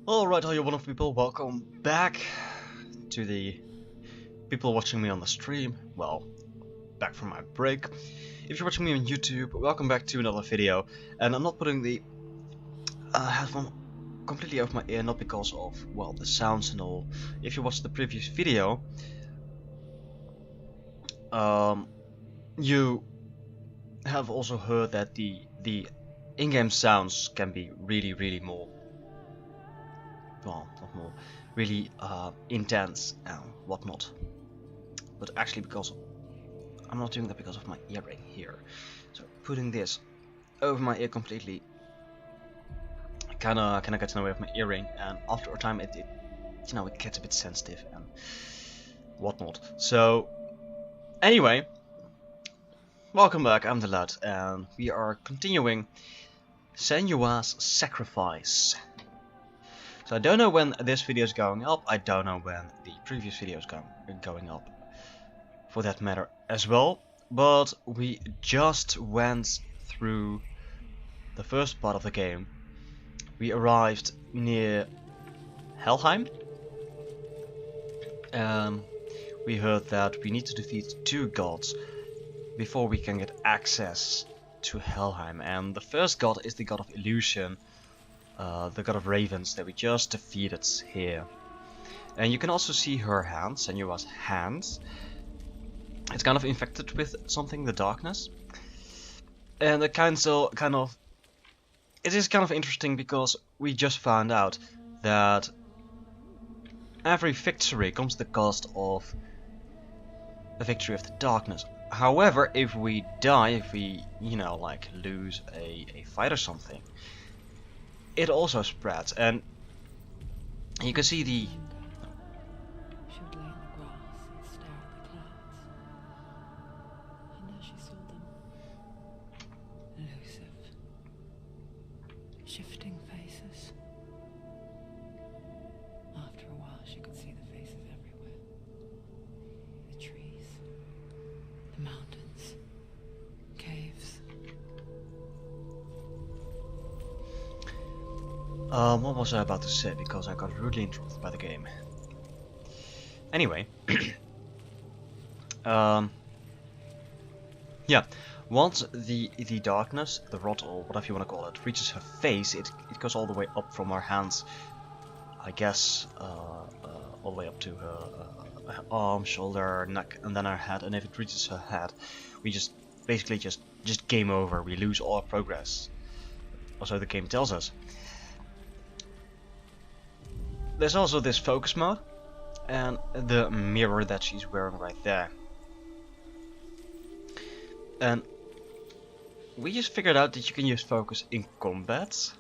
Alright, all you wonderful people, welcome back to the people watching me on the stream. Well, back from my break. If you're watching me on YouTube, welcome back to another video. And I'm not putting the headphone completely out of my ear, not because of, well, the sounds and all. If you watched the previous video, you have also heard that the in-game sounds can be really more, well, not more, really intense and whatnot. But actually, because I'm not doing that because of my earring here. So putting this over my ear completely kinda gets in the way of my earring, and after a time it gets a bit sensitive and whatnot. So anyway, welcome back. I'm DeLuit, and we are continuing Senua's Sacrifice. So I don't know when this video is going up. I don't know when the previous video is going up, for that matter as well. But we just went through the first part of the game. We arrived near Helheim. We heard that we need to defeat 2 gods before we can get access to Helheim. And the first god is the god of illusion. The god of ravens that we just defeated here. And you can also see her hand, Senua's hand. It's kind of infected with something, the darkness. And it it is kind of interesting because we just found out that every victory comes at the cost of the victory of the darkness. However, if we die, if we, like lose a fight or something, it also spreads, and you can see the... She would lay in the grass and stare at the clouds. And as she saw them, elusive, shifting faces. After a while, she could see the faces everywhere. The trees, the mountains, caves. What was I about to say? Because I got rudely interrupted by the game. Anyway. Yeah. Once the darkness, the rot, or whatever you want to call it, reaches her face, it goes all the way up from her hands, I guess, all the way up to her arm, shoulder, neck, and then her head. And if it reaches her head, we just basically just game over. We lose all our progress. Also, the game tells us. There's also this focus mode, and the mirror that she's wearing right there. And we just figured out that you can use focus in combat,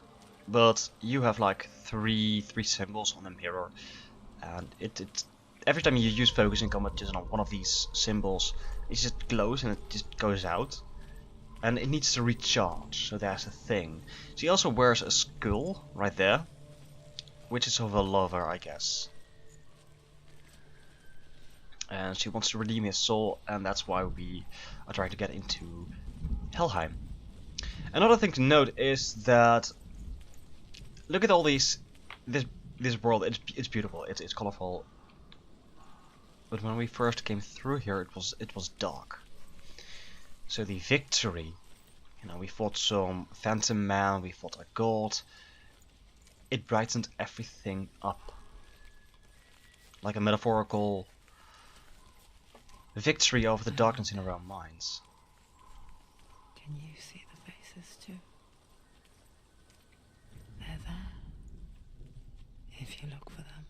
but you have like three symbols on the mirror, and it every time you use focus in combat, just on one of these symbols, it just glows and it just goes out, and it needs to recharge. So that's a thing. She also wears a skull right there, which is of a lover, I guess. And she wants to redeem his soul, and that's why we are trying to get into Helheim. Another thing to note is that look at all these, this world. It's beautiful. It's colorful. But when we first came through here, it was dark. So the victory, we fought some phantom man, we fought a god. It brightened everything up, like a metaphorical victory over the darkness in our own minds. Can you see the faces too? They're there, if you look for them.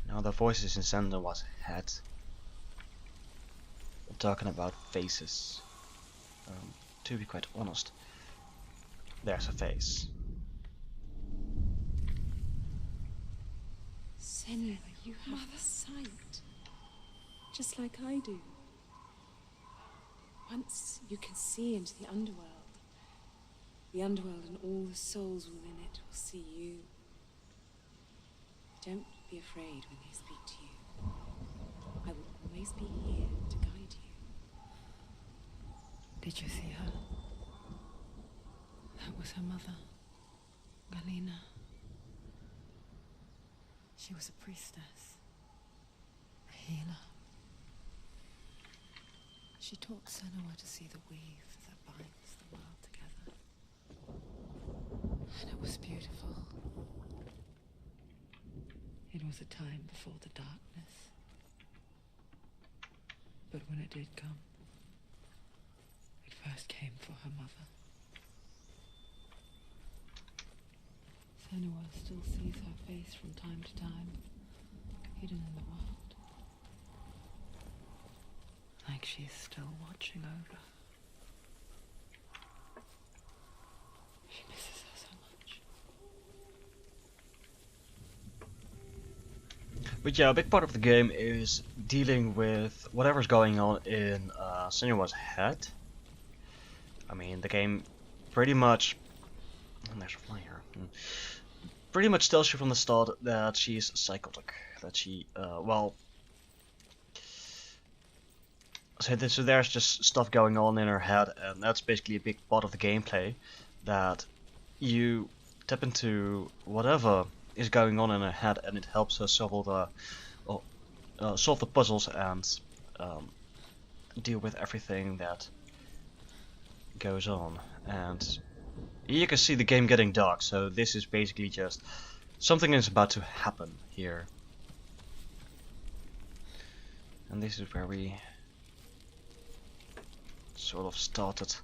Now the voices in Senua's head are talking about faces. To be quite honest, there's a face. Senua, you have a sight, just like I do. Once you can see into the underworld and all the souls within it will see you. Don't be afraid when they speak to you. I will always be here to guide you. Did you see her? That was her mother. Galena. She was a priestess. A healer. She taught Senua to see the weave that binds the world together. And it was beautiful. It was a time before the darkness. But when it did come, it first came for her mother. Senua still sees her face from time to time, hidden in the world. Like she's still watching over. She misses her so much. But yeah, a big part of the game is dealing with whatever's going on in Senua's head. I mean, the game pretty much... There's a fly here. Pretty much tells you from the start that she's psychotic. That she, well... So there's just stuff going on in her head, and that's basically a big part of the gameplay. That you tap into whatever is going on in her head, and it helps her solve the puzzles and deal with everything that goes on. And you can see the game getting dark, so this is basically just something is about to happen here. And this is where we sort of started.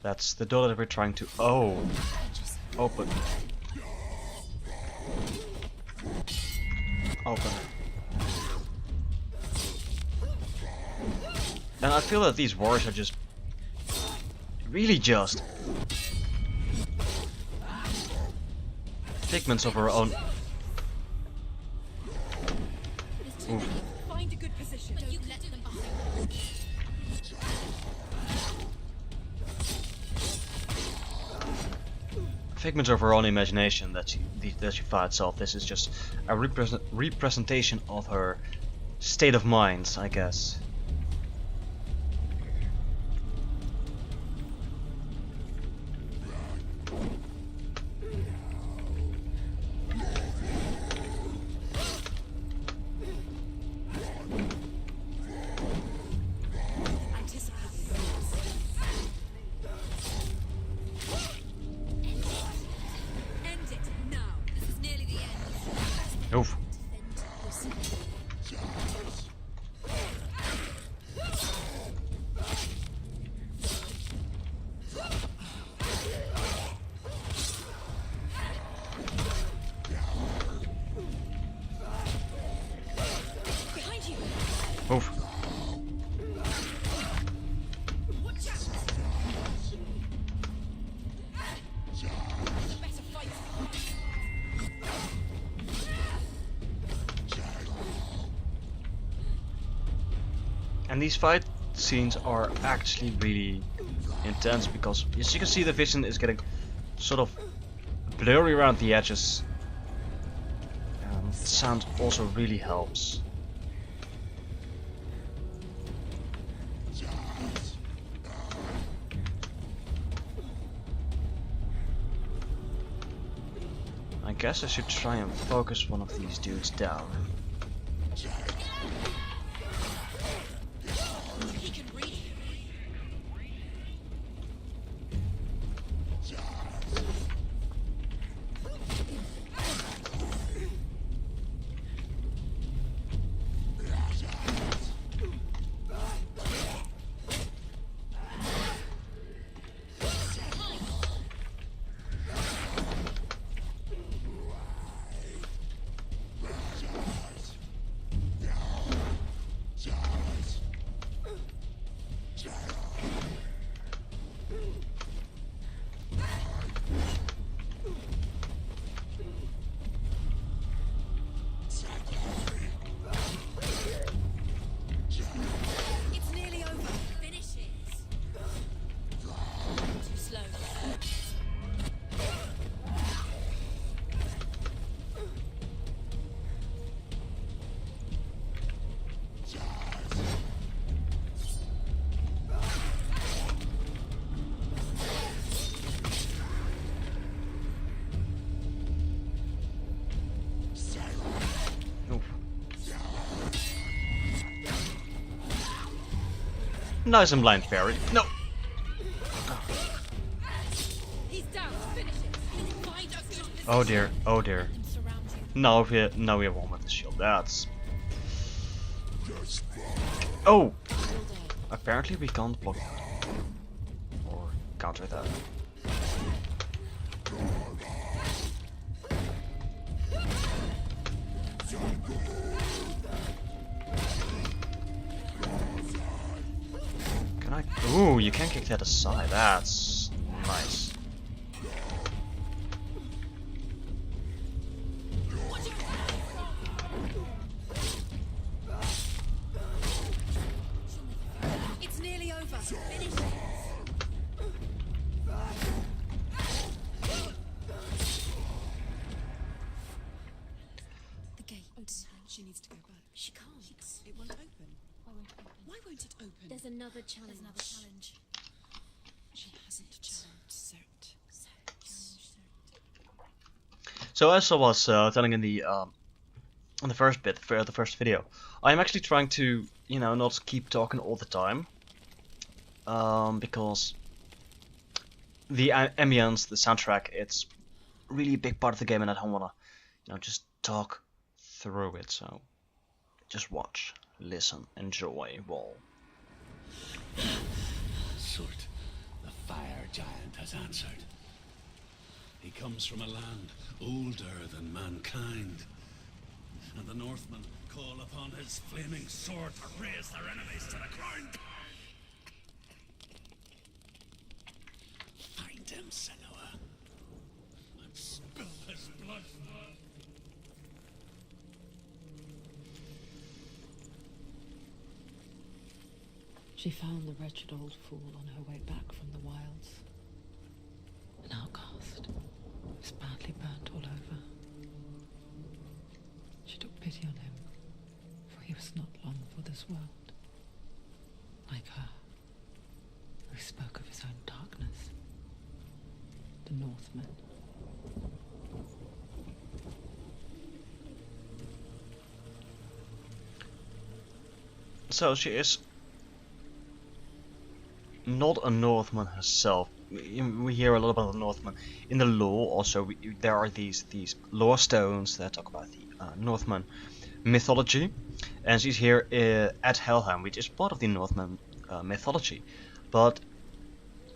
That's the door that we're trying to open. Open. And I feel that these wars are just really just figments of her own. Oof. Find a good position. Don't let them behind. Figments of her own imagination that she finds herself. This is just a representation of her state of mind, I guess. Oof. Behind you. Oof. Watch out. Better fight. And these fight scenes are actually really intense because, as you can see, the vision is getting sort of blurry around the edges. The sound also really helps. I guess I should try and focus one of these dudes down. He can read. Nice and blind parry. No! He's down. Finish it. Find us. Oh dear, oh dear. Surround you. Now we have one with the shield. That's... Oh! Apparently we can't block that. Or counter that. Can I... Ooh, you can kick that aside. That's nice. It's nearly over. Finish it. The gate. She needs to go back. She can't. It won't open. Why won't it open? There's another challenge. She hasn't challenged Cert. So as I was telling in the first bit, the first video, I'm actually trying to, you know, not keep talking all the time, because the ambience, the soundtrack, it's really a big part of the game, and I don't wanna, you know, just talk through it. So just watch, listen, enjoy. Well, Sort, the fire giant has answered. He comes from a land older than mankind, and the Northmen call upon his flaming sword to raise their enemies to the ground. Find him, Senua, and spill his blood. She found the wretched old fool on her way back from the wilds. An outcast. He was badly burnt all over. She took pity on him, for he was not long for this world. Like her, who spoke of his own darkness. The Northmen. so she is not a Northman herself. We hear a lot about the Northmen in the lore. Also, there are these lore stones that talk about the Northman mythology, and she's here at Helheim, which is part of the Northman mythology. But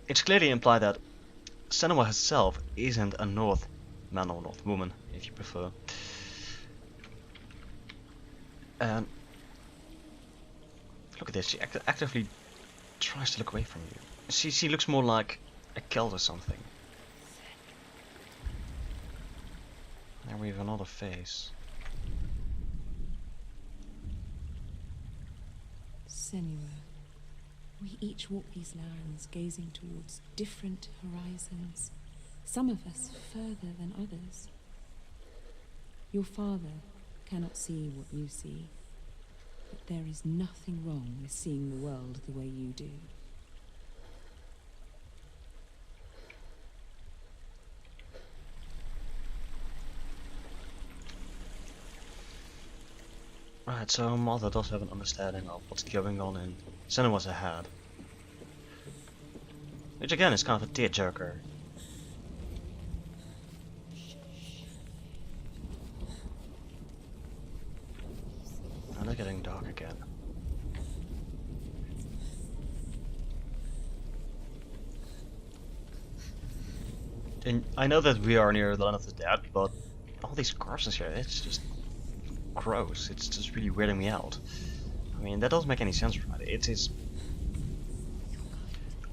it's clearly implied that Senua herself isn't a Northman or Northwoman, if you prefer. And look at this. She actively tries to look away from you. She looks more like a Celt or something. There we have another face. Senua, we each walk these lands gazing towards different horizons, some of us further than others. Your father cannot see what you see, but there is nothing wrong with seeing the world the way you do. Right, so Mother does have an understanding of what's going on in Senua's head. Which again is kind of a tearjerker. And they're getting dark again. And I know that we are near the land of the dead, but all these corpses here, it's just gross. It's just really weirding me out. I mean, that doesn't make any sense, right? It is.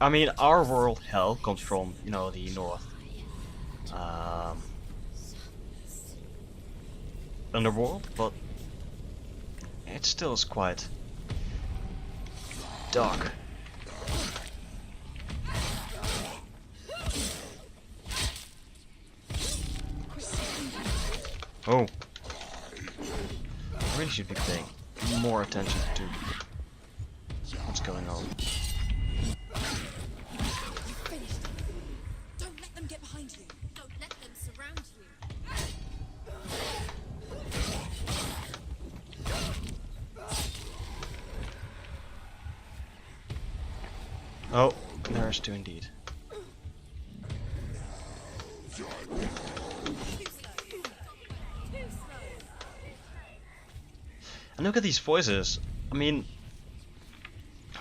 I mean, our world, hell, comes from, you know, the north. Underworld, but it still is quite dark. Oh. I really should be paying more attention to what's going on. Finished. Don't let them get behind you. Don't let them surround you. Oh, there's two indeed. And look at these voices. I mean,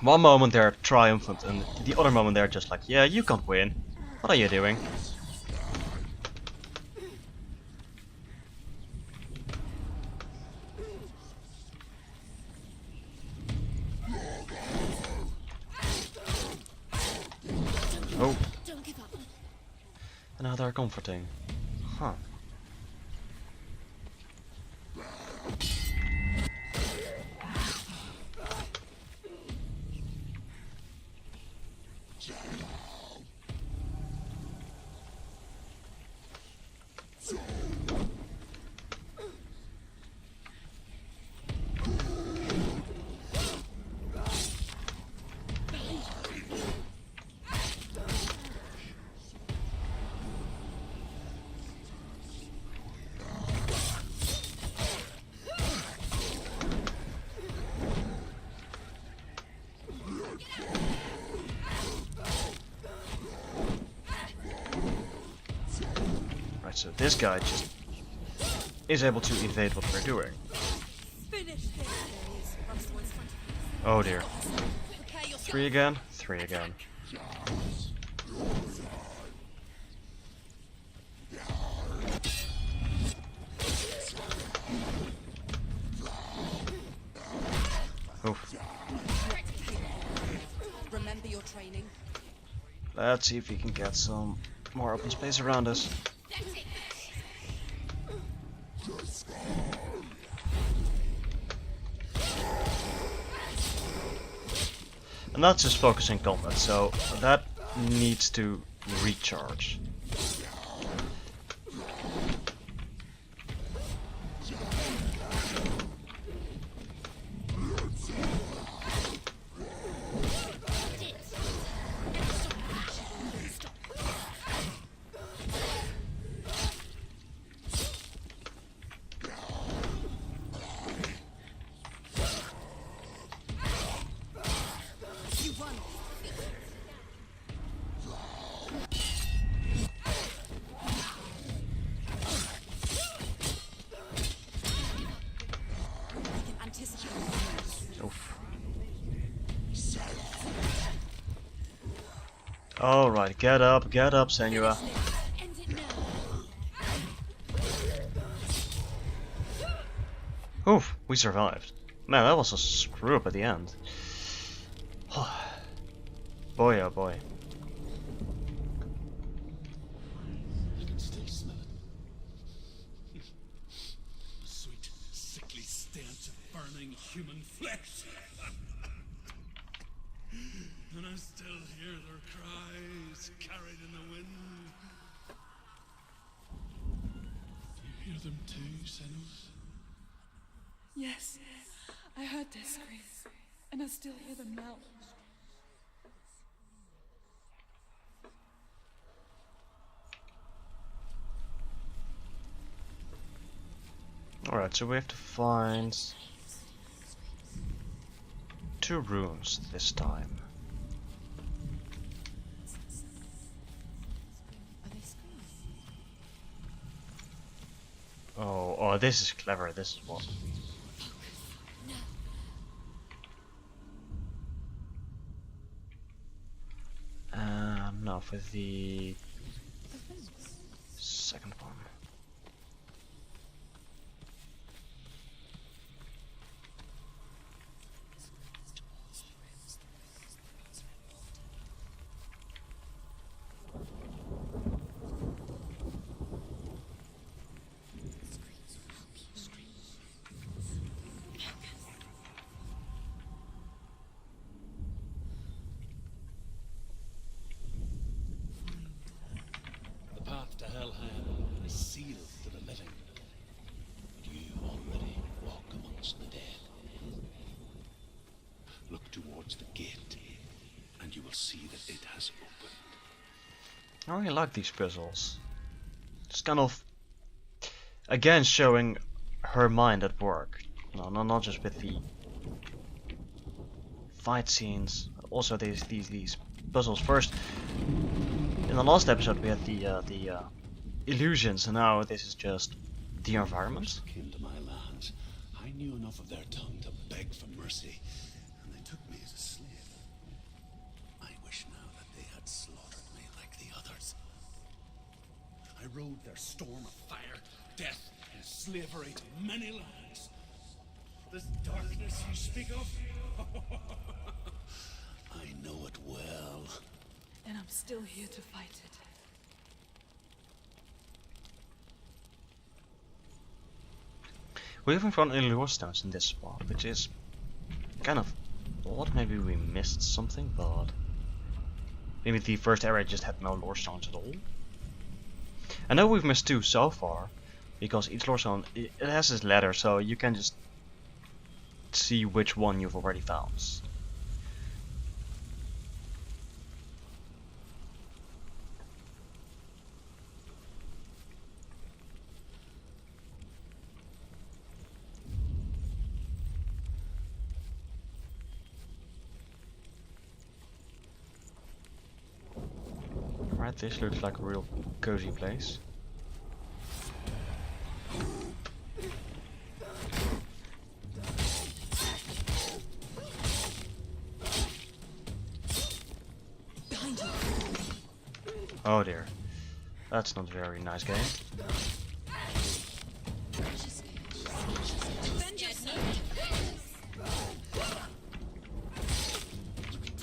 one moment they're triumphant, and the other moment they're just like, yeah, you can't win. What are you doing? Oh. Don't give up. And now they're comforting. Huh. So this guy just is able to evade what we're doing. Oh dear. 3 again? 3 again. Oof. Remember your training. Let's see if we can get some more open space around us. And that's just focusing combat, so that needs to recharge. Alright, get up, Senua. Oof, we survived. Man, that was a screw up at the end. Boy, oh boy. I can still smell it. The sweet, sickly stench of burning human flesh. And I still hear their cries carried in the wind. You hear them too, Senua? Yes, I heard their screams, and I still hear them now. Alright, so we have to find 2 runes this time. Oh, this is clever, this is what. Now for the second one. The path to Hellheim is sealed to the living. But you already walk amongst the dead. Look towards the gate, and you will see that it has opened. I really like these puzzles. Just kind of, again, showing her mind at work. No, not just with the fight scenes, also these puzzles. First, in the last episode we had the illusions, and now this is just the environment. Came to my lands. I knew enough of their tongue to beg for mercy, and they took me as a slave. I wish now that they had slaughtered me like the others. I rode their storm of fire, death, and slavery to many lands. This darkness you speak of, I know it well. And I'm still here to fight it. We haven't found any lore stones in this spot, which is kind of odd. Maybe we missed something, but maybe the first area just had no lore stones at all. I know we've missed 2 so far, because each lore stone it has this ladder, so you can just see which one you've already found. Right, this looks like a real cozy place. Oh dear, that's not a very nice game. Do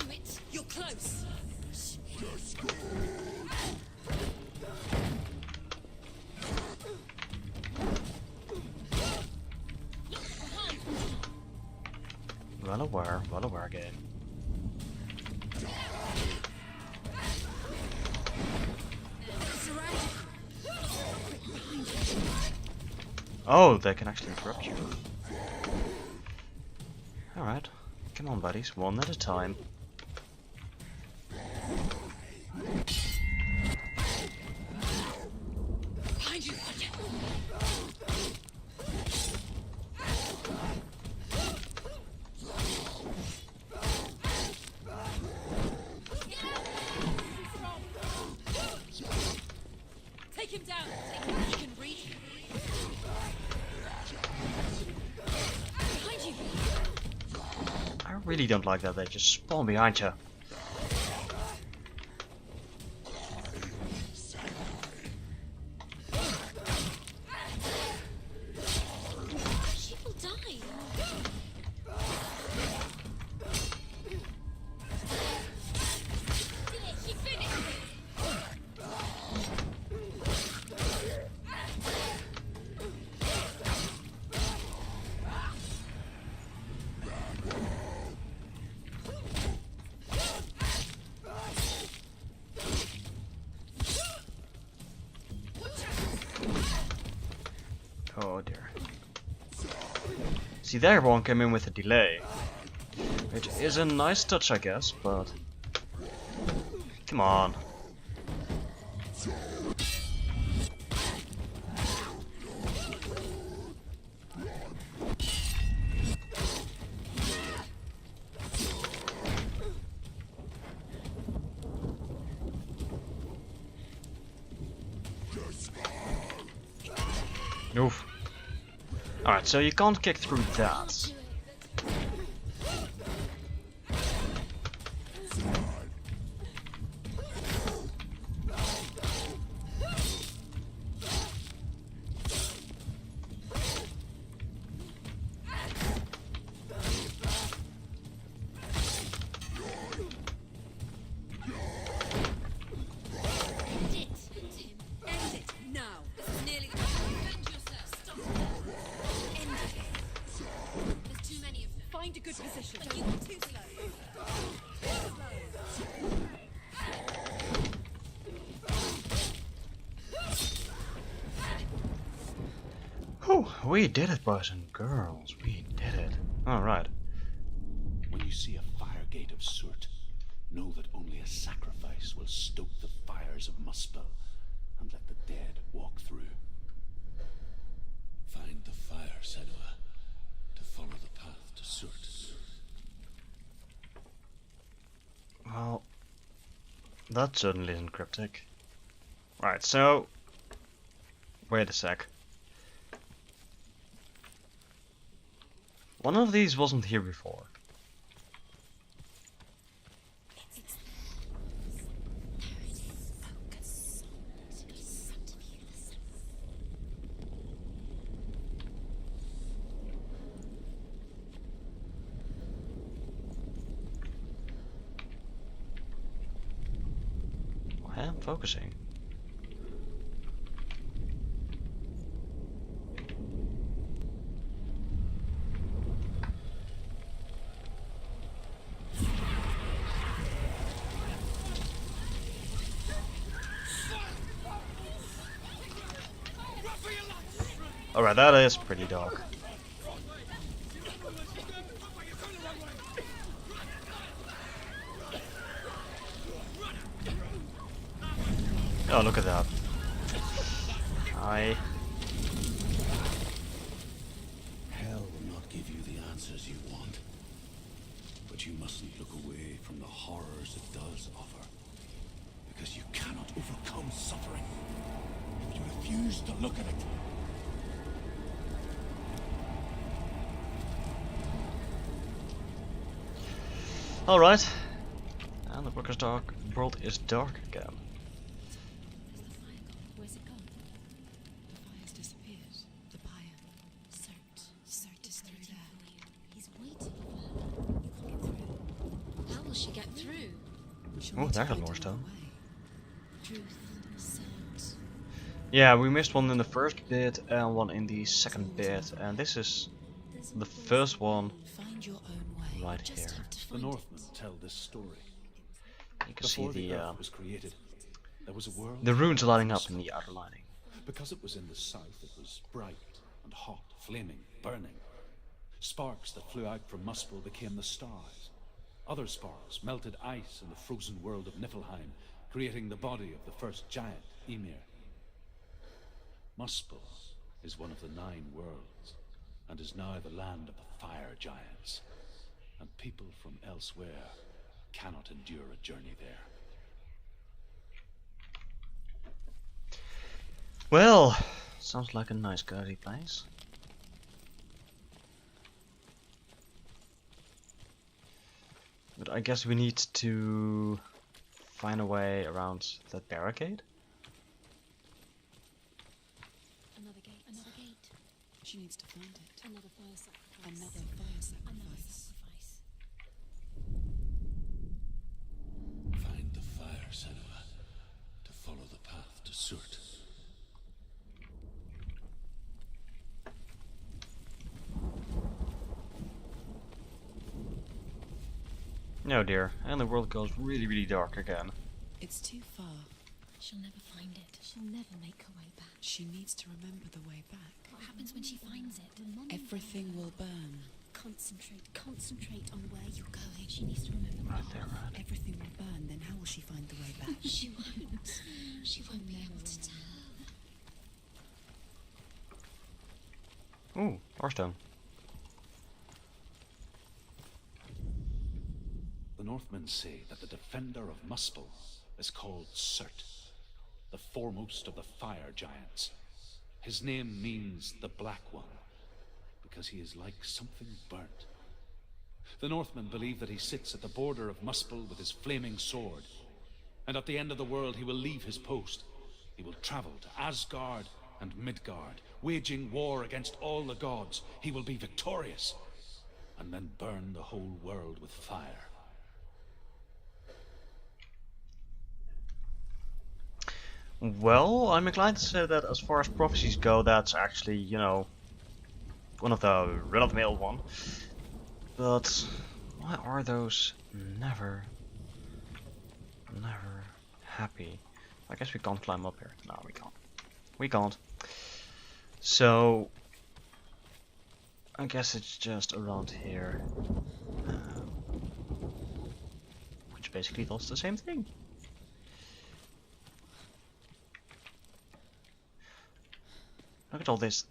it. You're close. Well aware game. Oh, they can actually interrupt you. Alright, come on buddies, one at a time. Behind you. Take him down. He can reach you. Behind you. I really don't like that they just spawn behind you. She will die. She finished it. Oh dear. See, there one came in with a delay. Which is a nice touch, I guess, but... Come on. Oof. Alright, so you can't kick through that. End it now. This is nearly the defend yourself. Stop. End it. There's too many of them. Find a good position. You are too slow. Whew, we did it, boys and girls. We did it. Alright. When you see a fire gate of Surt, know that only a sacrifice will stoke the fires of Muspel and let the dead walk through. Find the fire, Senua, to follow the path to Surt. Well, That certainly isn't cryptic. Right, so... Wait a sec. One of these wasn't here before. I am focusing. Alright, that is pretty dark. Oh, look at that. Hi. Hell will not give you the answers you want. But you mustn't look away from the horrors it does offer. Because you cannot overcome suffering if you refuse to look at it. Alright. And the world is dark again. Where's it gone? The fire's disappeared. The pyre. Cert is through there. He's waiting for her. You can't get through. How will she get through? She'll Oh, need to there's a find lore another stone. way. Truth, cert. Yeah, we missed one in the first bit and one in the second bit, and this is the first one Find your own way. right Just here. have to The find Northmen tell this story. You can see Before the the earth was created, there was a world. the runes lighting up in the outer lining. Because it was in the south, it was bright and hot, flaming, burning. Sparks that flew out from Muspel became the stars. Other sparks melted ice in the frozen world of Niflheim, creating the body of the first giant, Ymir. Muspel is one of the 9 worlds, and is now the land of the fire giants. And people from elsewhere cannot endure a journey there. Well, sounds like a nice cozy place. But I guess we need to find a way around that barricade. Another gate. Another gate. She needs to find it. Another fire sacrifice. Another fire Another sacrifice. sacrifice. Find the fire, Senua, to follow the path to Surt. No dear, and the world goes really dark again. It's too far. She'll never find it. She'll never make her way back. She needs to remember the way back. What happens when she finds it? Everything will burn. Concentrate on where you're going. She needs to remember Right the there, path. right. Everything will burn, then how will she find the way back? She won't. She won't be able to tell. Ooh, Hearthstone. The Northmen say that the defender of Muspel is called Surt, the foremost of the fire giants. His name means the Black One, because he is like something burnt. The Northmen believe that he sits at the border of Muspel with his flaming sword, and at the end of the world he will leave his post. He will travel to Asgard and Midgard, waging war against all the gods. He will be victorious, and then burn the whole world with fire. Well, I'm inclined to say that as far as prophecies go, that's actually, you know, one of the run-of-the-mill one. But why are those never happy? I guess we can't climb up here. No, we can't. We can't. So I guess it's just around here, which basically does the same thing. Look at all this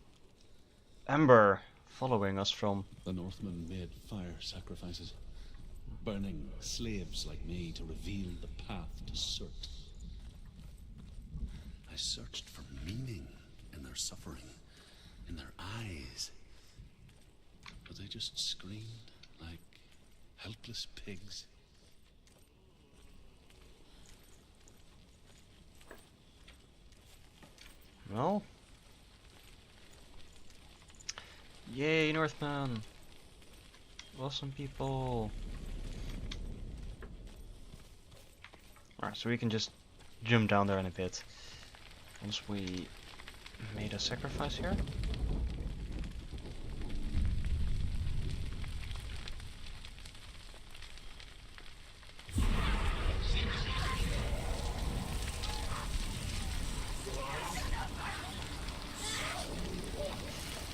ember following us from... The Northmen made fire sacrifices. burning slaves like me to reveal the path to Surt. I searched for meaning in their suffering, in their eyes. But they just screamed like helpless pigs. Well. Yay, Northmen! Awesome people! Alright, so we can just jump down there in a bit. Once we made a sacrifice here.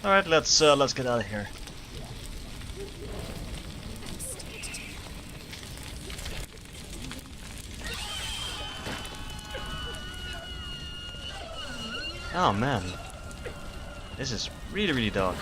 Alright, let's get out of here. Oh man, this is really dark.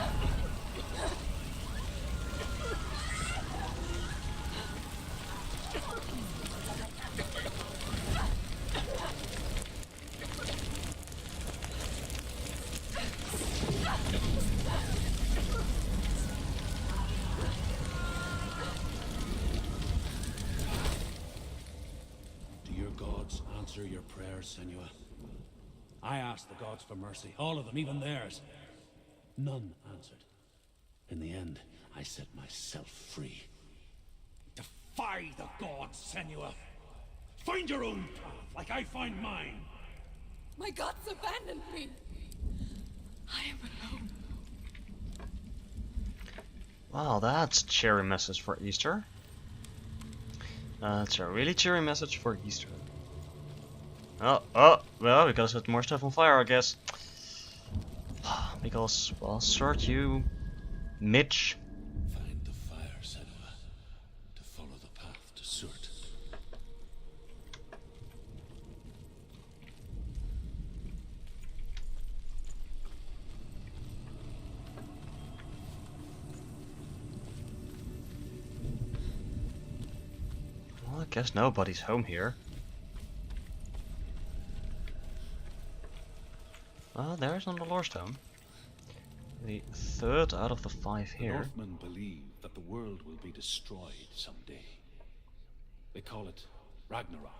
Do your gods answer your prayers, Senua? I asked the gods for mercy, all of them, even theirs. None answered. In the end, I set myself free. Defy the gods, Senua! Find your own path, like I find mine! My gods abandoned me. I am alone. Wow, that's a cheery message for Easter. That's a really cheery message for Easter. Oh, well, we gotta set more stuff on fire, I guess. Because, well, sort you, Mitch. Find the fire, Senua, to follow the path to Surt. Well, I guess nobody's home here. Well, there's another lore stone. The third out of the 5 The here. Northmen believe that the world will be destroyed someday. They call it Ragnarok,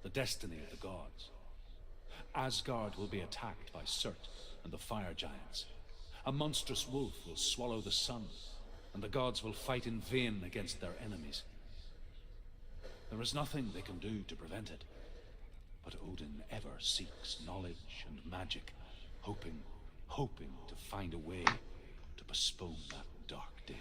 the destiny of the gods. Asgard will be attacked by Surt and the fire giants. A monstrous wolf will swallow the sun, and the gods will fight in vain against their enemies. There is nothing they can do to prevent it. But Odin ever seeks knowledge and magic, hoping to find a way to postpone that dark day.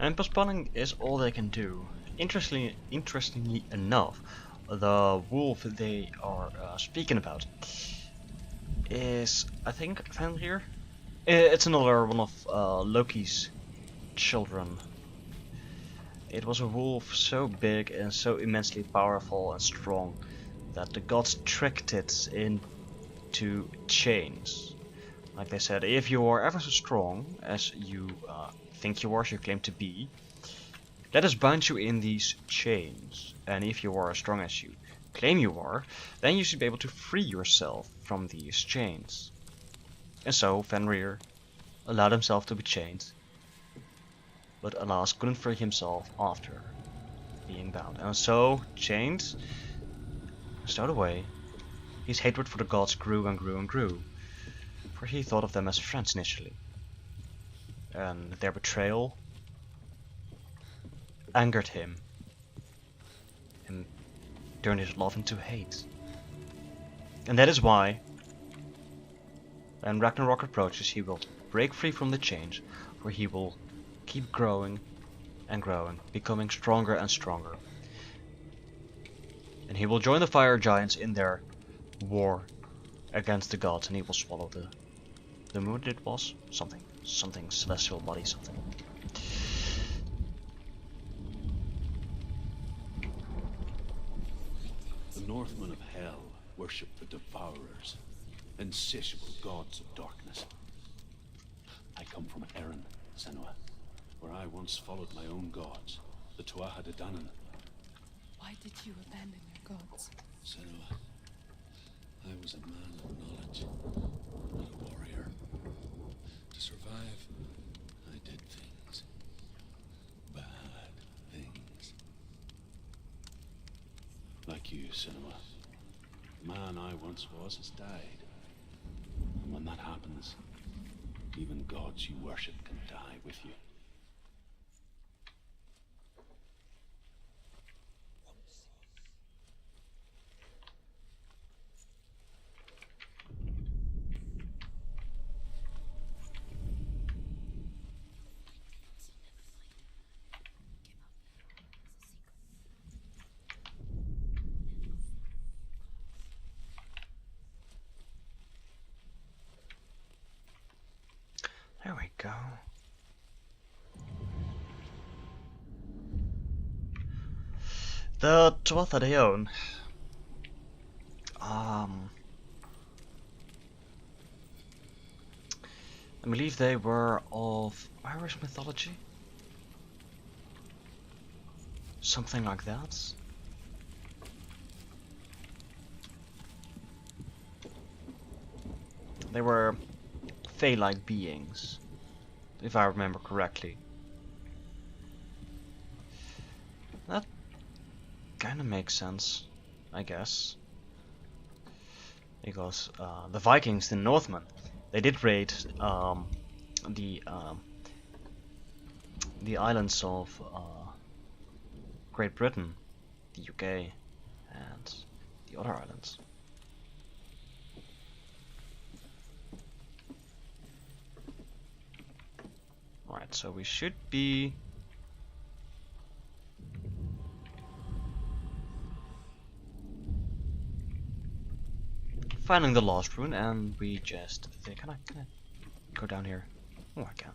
And postponing is all they can do. Interestingly enough, the wolf they are speaking about is, I think, Fenrir. It's another one of Loki's children. It was a wolf so big and so immensely powerful and strong that the gods tricked it into chains. Like they said, if you are ever so strong as you think you are, as you claim to be, let us bind you in these chains. And if you are as strong as you claim you are, then you should be able to free yourself from these chains. And so Fenrir allowed himself to be chained, but alas couldn't free himself after being bound. And so, chained, stowed away, his hatred for the gods grew and grew and grew, for he thought of them as friends initially. And their betrayal angered him and turned his love into hate. And that is why, when Ragnarok approaches, he will break free from the chains, for he will keep growing and growing, becoming stronger and stronger. And he will join the fire giants in their war against the gods, and he will swallow the moon. It was something celestial body, something. The Northmen of Hell worship the Devourers, insatiable gods of darkness. come from Erin, Senua, where I once followed my own gods, the OHAD. Why did you abandon your gods? Senua, I was a man of knowledge, not a warrior. To survive, I did things. Bad things. Like you, Senua. The man I once was has died. And when that happens, even gods you worship can die with you. There we go. The Tuatha De Danann. I believe they were of Irish mythology. Something like that. They were Fae-like beings, if I remember correctly. That kind of makes sense, I guess. Because the Vikings, the Northmen, they did raid the islands of Great Britain, the UK, and the other islands. Right, so we should be finding the lost rune, and we just can I go down here? Oh, I can.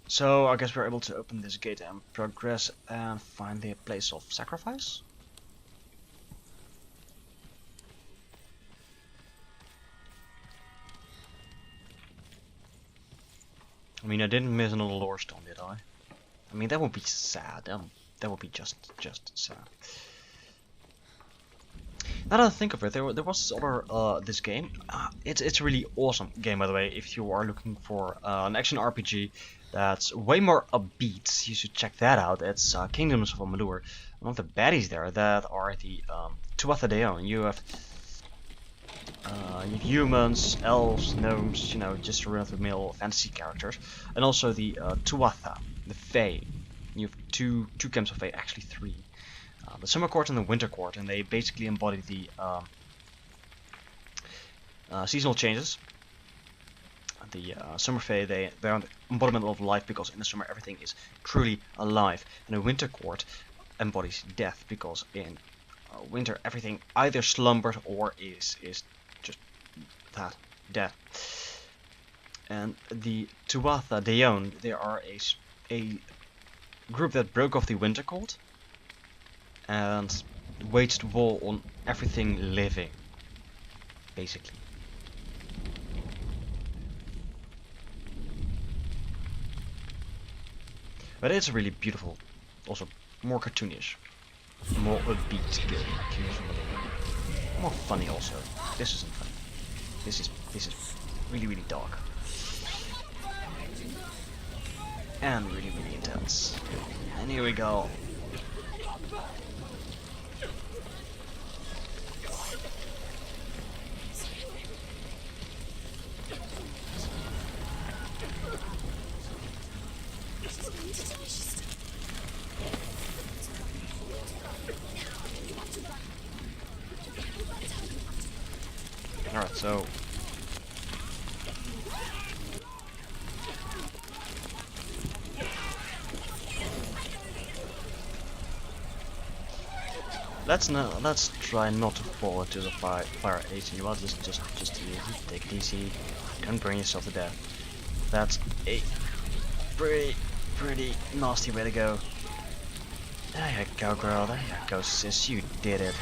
So I guess we're able to open this gate and progress and find the place of sacrifice. I mean, I didn't miss another lore stone, did I? I mean, that would be sad. That would be just sad. Now that I think of it, there was this other this game. It's a really awesome game, by the way. If you are looking for an action RPG that's way more upbeat, you should check that out. It's Kingdoms of Amalur. One of the baddies there that are the Tuatha De Danann. You have humans, elves, gnomes, you know, just run-of-the-mill fantasy characters, and also the Tuatha, the Fae. You have two camps of Fae, actually three. The Summer Court and the Winter Court, and they basically embody the seasonal changes. The Summer Fae, they're an embodiment of life, because in the summer everything is truly alive, and the Winter Court embodies death, because in winter everything either slumbers or is just that, death. And the Tuatha De Danann, they are a group that broke off the Winter Court and waged war on everything living, basically. But it's a really beautiful, also more cartoonish, more upbeat game. More funny also. This isn't funny. This is really dark. And really intense. And here we go. Alright, so let's try not to fall into the fire easy. Well, just easy. Take it easy. Don't burn yourself to death. That's a pretty nasty way to go. There you go, girl. There you go, sis. You did it.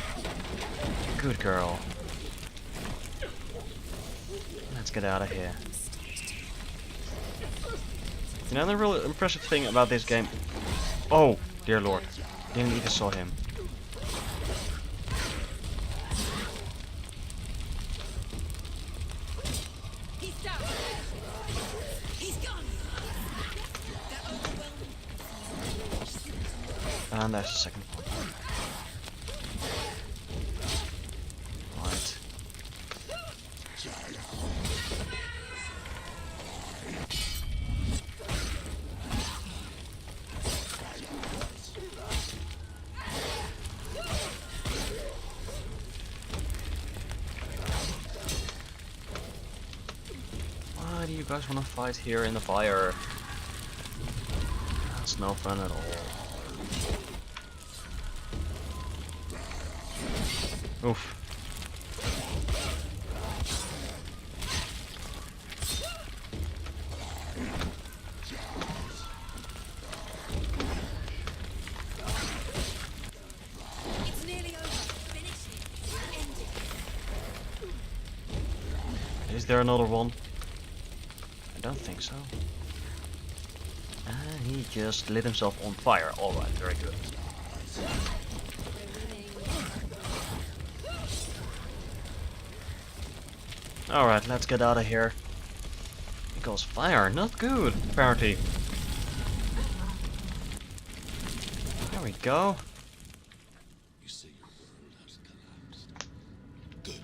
Good girl. Let's get out of here. You know the real impressive thing about this game... Oh, dear lord. Didn't even saw him. He's down. He's gone. That overwhelming. And there's the second one. Right. Why do you guys want to fight here in the fire? That's no fun at all. Oof. It's nearly over. Finish it. End it. Is there another one? I don't think so. And he just lit himself on fire. Alright, very good. Alright, let's get out of here. Because fire, not good, apparently. There we go. You say your world has collapsed. Good.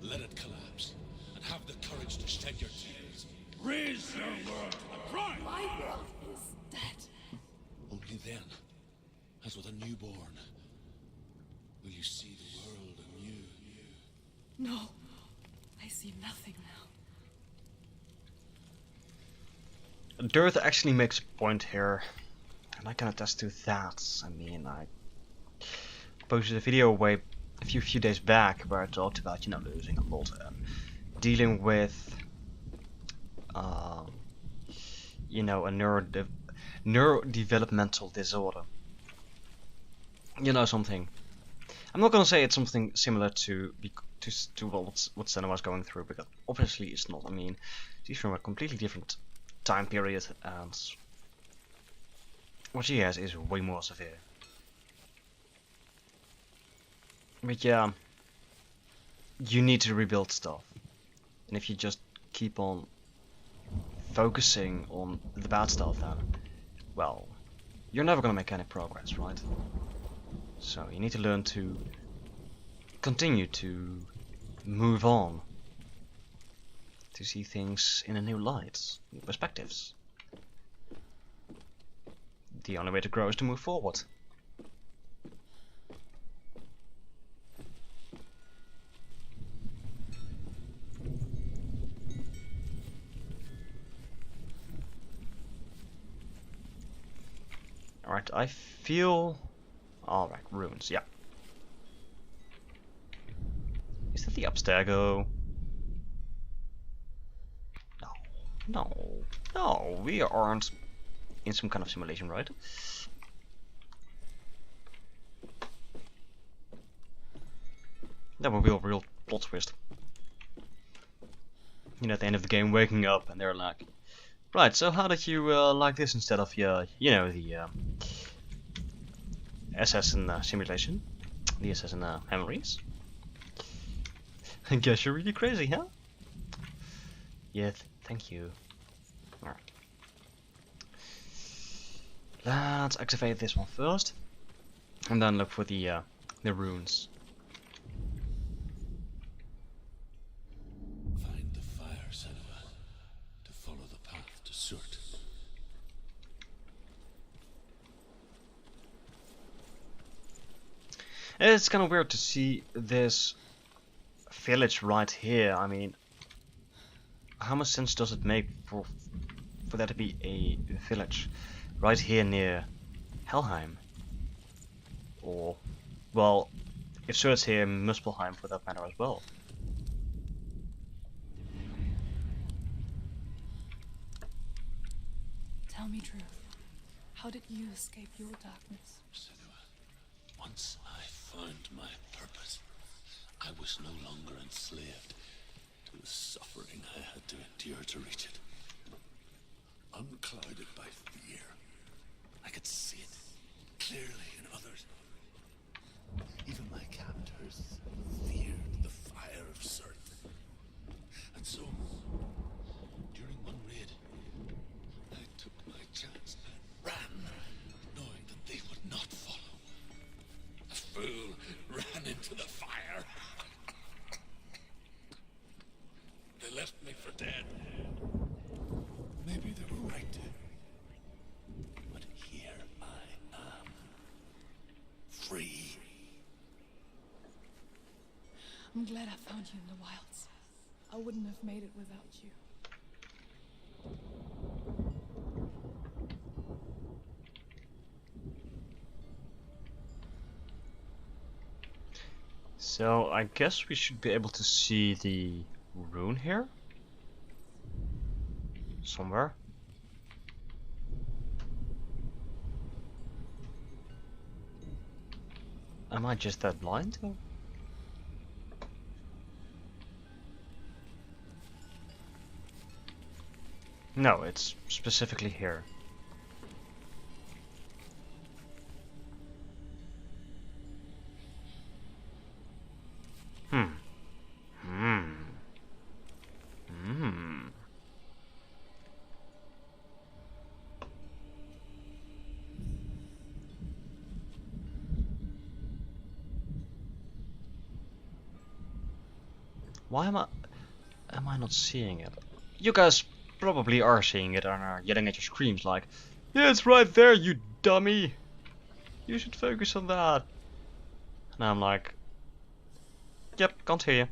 Let it collapse. And have the courage to shed your tears. Raise your world and cry! My world is dead. Only then, as with a newborn, will you see the world anew. No, I see nothing now. Dirt actually makes a point here. And I can attest to that. I mean, I posted a video a few days back where I talked about, you know, losing a lot and dealing with you know, a neurodevelopmental disorder. You know something. I'm not gonna say it's something similar to what Senua was going through, because obviously it's not. I mean, she's from a completely different time period, and what she has is way more severe. But yeah, you need to rebuild stuff, and if you just keep on focusing on the bad stuff, then, well, you're never gonna make any progress, right? So you need to learn to continue to move on, to see things in a new light, new perspectives. The only way to grow is to move forward. Alright, I feel... Alright, ruins, yeah. Is that the upstairs? No, we aren't in some kind of simulation, right? That would be a real plot twist. You know, at the end of the game, waking up and they're like, right, so how did you like this instead of your, you know, the assassin simulation? The assassin memories? I guess you're really crazy, huh? Yeah, thank you. Alright. Let's activate this one first. And then look for the runes. Find the fire, Senua, to follow the path to Surt. It's kind of weird to see this village right here. I mean, how much sense does it make for there to be a village right here near Helheim? Or, well, if Surt's here, Muspelheim for that matter as well. Tell me truth. How did you escape your darkness? Senua, once I found my purpose, I was no longer enslaved to the suffering I had to endure to reach it. Unclouded by fear, I could see it clearly in others. Even my captors feared the fire of Cirth. And so, during one raid, I took my chance and ran, knowing that they would not follow. The fool ran into the fire. They left me for dead. Maybe they were right to. But here I am. Free. I'm glad I found you in the wilds. I wouldn't have made it without you. So I guess we should be able to see the rune here somewhere. Am I just that blind? No, it's specifically here. Why am I not seeing it? You guys probably are seeing it and are yelling at your screams like, yeah, it's right there, you dummy! You should focus on that. And I'm like, yep, can't hear you.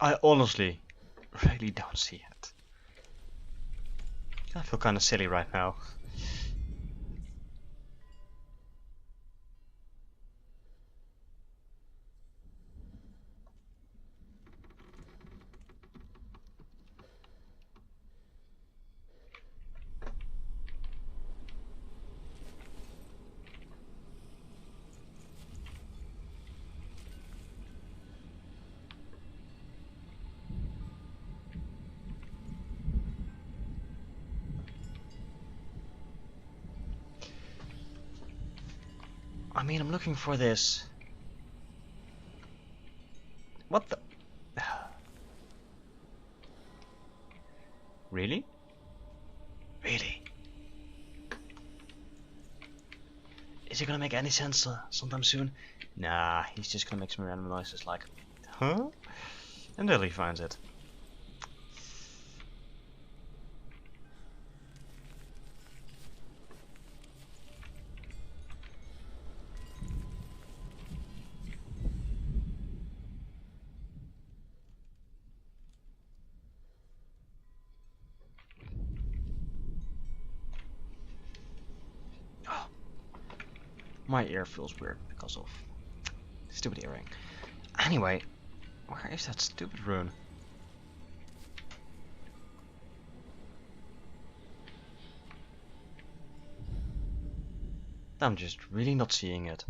I honestly really don't see it. I feel kind of silly right now. I mean, I'm looking for this. What the? Really? Really? Is it gonna make any sense sometime soon? Nah, he's just gonna make some random noises like, huh? And there he finds it. My ear feels weird because of stupid earring. Anyway, where is that stupid rune? I'm just really not seeing it.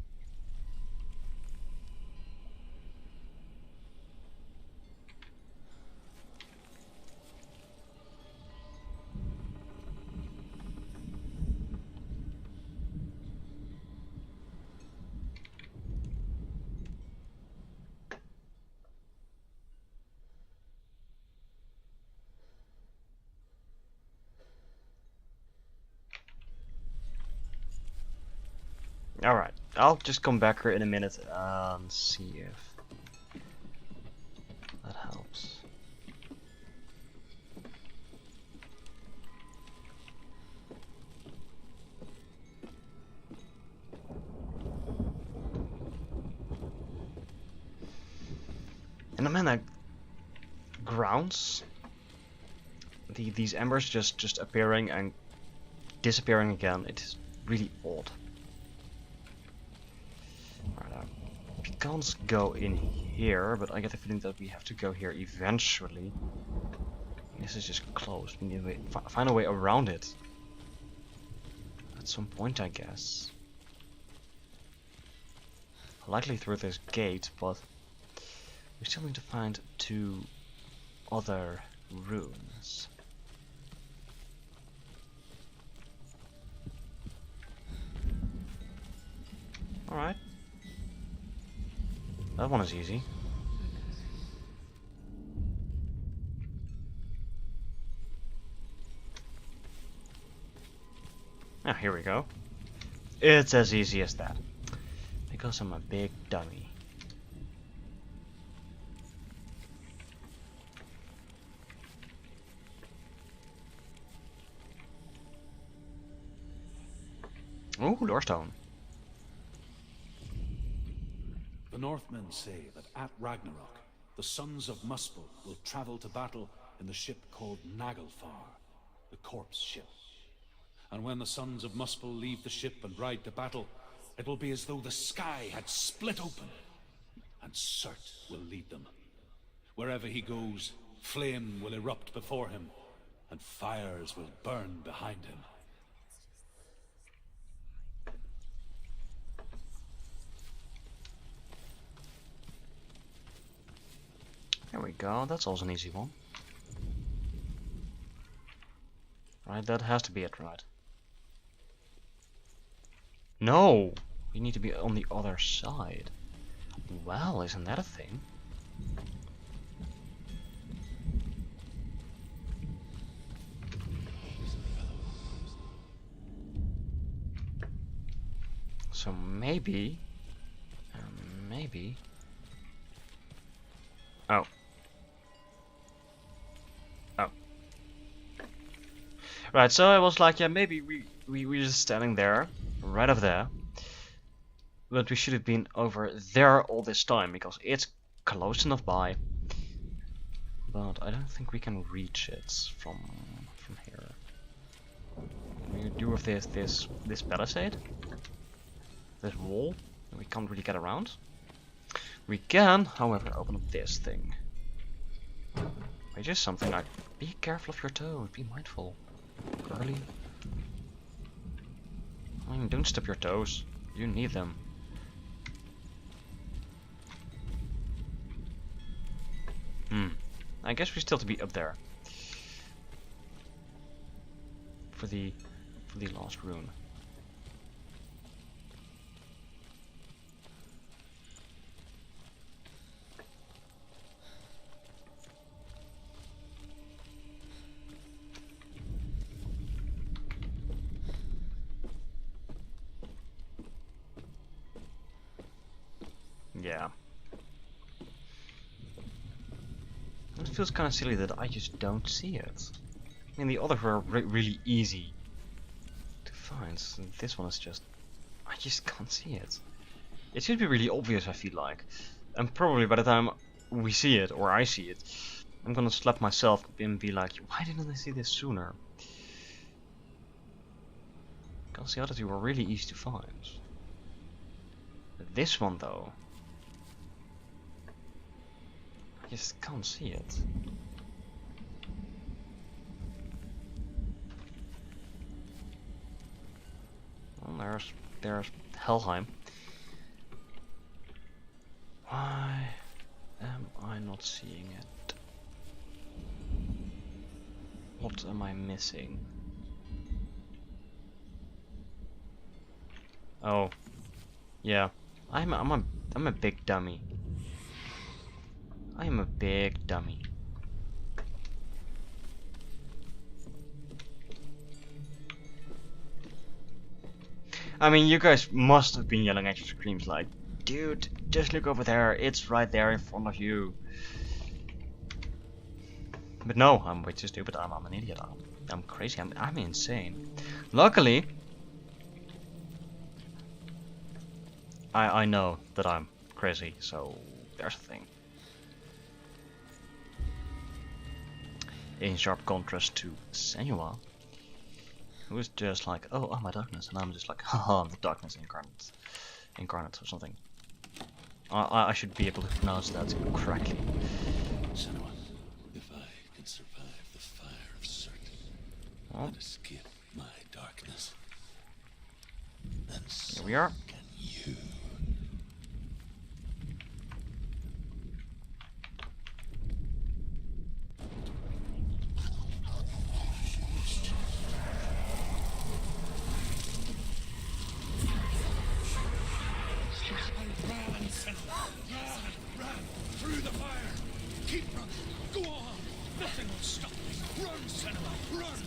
Alright, I'll just come back here in a minute and see if that helps. And the man that grounds these embers just appearing and disappearing again, it is really odd. Alright, we can't go in here, but I get the feeling that we have to go here eventually. This is just closed. We need to find a way around it. At some point, I guess. Likely through this gate, but we still need to find 2 other rooms. Alright. That one is easy. Ah, here we go. It's as easy as that. Because I'm a big dummy. Ooh, doorstone. The Northmen say that at Ragnarok, the sons of Muspel will travel to battle in the ship called Naglfar, the corpse ship. And when the sons of Muspel leave the ship and ride to battle, it will be as though the sky had split open, and Surt will lead them. Wherever he goes, flame will erupt before him, and fires will burn behind him. There we go, that's also an easy one. Right, that has to be it, right? No! We need to be on the other side. Well, isn't that a thing? So maybe... maybe... Oh. Oh. Right, so I was like, yeah, maybe we're just standing there, right over there. But we should have been over there all this time, because it's close enough by. But I don't think we can reach it from here. We do with this palisade, this wall, and we can't really get around. We can, however, open up this thing. Which is something like, be careful of your toes, be mindful. Girly. I mean, don't step your toes, you need them. I guess we still have to be up there. For the last rune. Yeah. It feels kind of silly that I just don't see it. I mean, the others were really easy to find. So this one is just... I just can't see it. It should be really obvious, I feel like. And probably by the time we see it, or I see it, I'm gonna slap myself and be like, why didn't I see this sooner? Because the other two were really easy to find. But this one though... I just can't see it. Well, there's Helheim. Why am I not seeing it? What am I missing? Oh, yeah. I'm a big dummy. I am a big dummy. I mean, you guys must have been yelling at your screams like, dude, just look over there, it's right there in front of you. But no, I'm way too stupid, I'm an idiot, I'm crazy, I'm insane. Luckily, I know that I'm crazy, so there's a thing. in sharp contrast to Senua, who is just like, oh, I'm my darkness, and I'm just like, haha, I'm the darkness incarnate or something. I should be able to pronounce that correctly. Senua, if I can survive the fire of certain and escape my darkness, then so Here we are. can you. Run through the fire. Keep running. Go on. Nothing will stop me. Run, Senua. Run.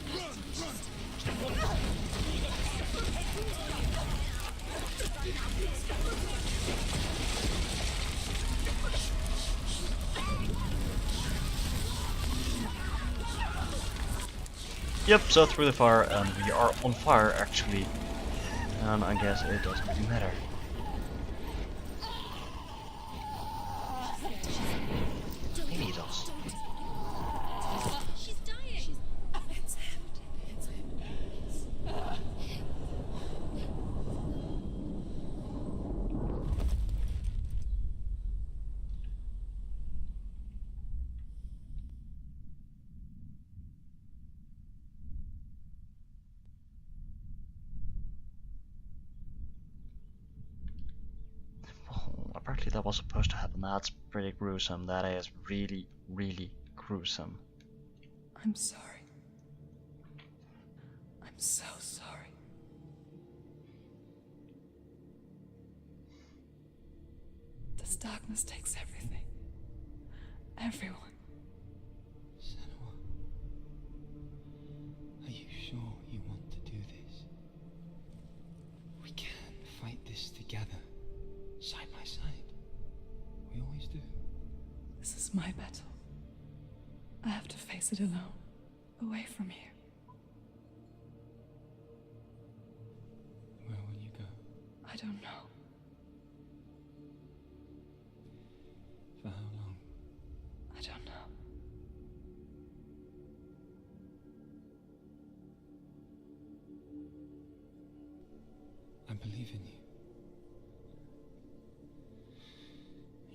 Yep, so through the fire, and we are on fire actually. And I guess it doesn't really matter. Maybe it does. She's dying. It's him. It's him. Oh, apparently that was supposed to happen. That's pretty gruesome. That is really, really gruesome. I'm sorry. I'm so sorry. This darkness takes everything. Everyone. Senua, are you sure you want to do this? We can fight this together, side by side. We always do. This is my battle. I have to face it alone, away from here. Where will you go? I don't know. For how long? I don't know. I believe in you.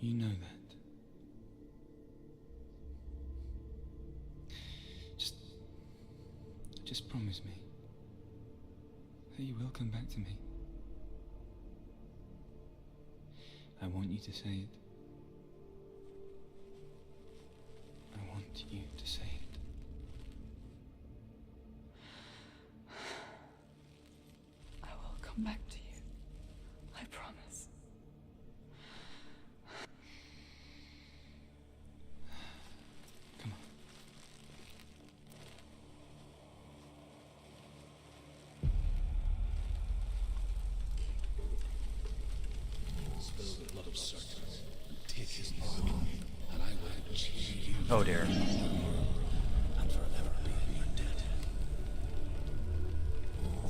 You know that. Just promise me that you will come back to me. I want you to say it. I want you to say it. I will come back to you. I promise. Come on. Spill the blood of certain and take his mark, and I will chain you Oh dear. and forever be in your debt.